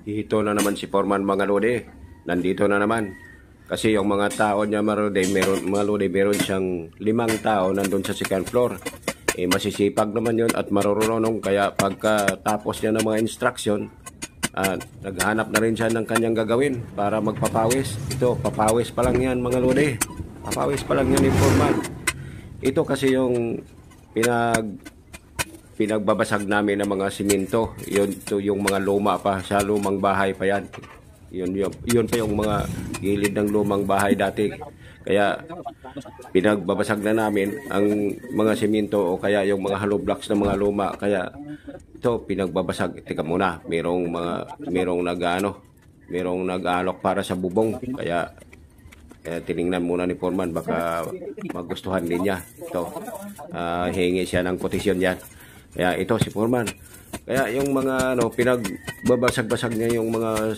Ito na naman si Foreman mga lodi. Nandito na naman. Kasi yung mga tao niya mga lodi, meron siyang 5 tao nandun sa second floor. Masisipag naman yun at marurunong. Kaya pagkatapos niya ng mga instruction, naghanap na rin siya ng kanyang gagawin para magpapawis. Ito, papawis pa lang yan mga lodi. Papawis pa lang yan ni Foreman. Ito kasi yung pinagbabasag namin ng mga simento. Yung mga luma pa, sa lumang bahay pa yan. Yun pa yung mga gilid ng lumang bahay dati. Kaya pinagbabasag na namin ang mga simento o kaya yung mga hollow blocks ng mga luma. Kaya ito pinagbabasag. Teka muna, merong nag-alok para sa bubong. Kaya tiningnan muna ni Foreman, baka magustuhan din niya. Ito, hingi siya ng kotisyon yan. Kaya ito si Foreman. Kaya yung mga pinagbabasag-basag niya yung mga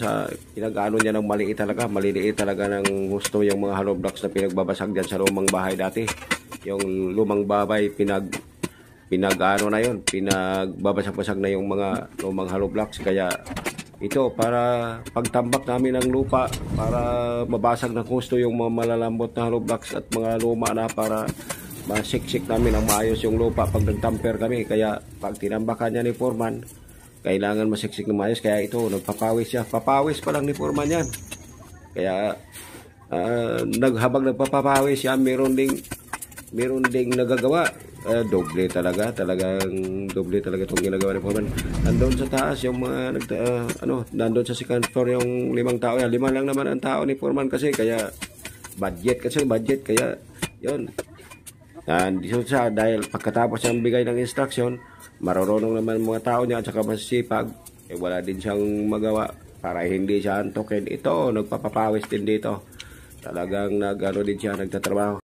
pinag-ano niya ng maliliit talaga ng gusto yung mga hollow blocks na pinagbabasag diyan sa lumang bahay dati. Yung lumang bahay pinagbabasag-basag na yung mga lumang hollow blocks. Kaya ito para pagtambak namin ng lupa, para mabasag ng gusto yung mga malalambot na hollow blocks at mga luma na, para masiksik namin ang maayos yung lupa pag nagtamper kami. Kaya pag tinambakan niya ni Foreman, kailangan masiksik ng maayos. Kaya ito, nagpapawis siya. Papawis pa lang ni Foreman yan. Kaya habang nagpapawis siya, meron ding nagagawa. Talagang doble talaga itong ginagawa ni Foreman. Nandun sa taas yung mga nandun sa second floor yung 5 tao yan. 5 lang naman ang tao ni Foreman kasi, kaya budget, kaya yun. Dito siya, dahil pagkatapos siyang bigay ng instruction, marunong naman mga tao niya at saka masisipag, wala din siyang magawa para hindi siya antokin. Ito, nagpapapawis din dito. Talagang din siya, nagtatrabaho.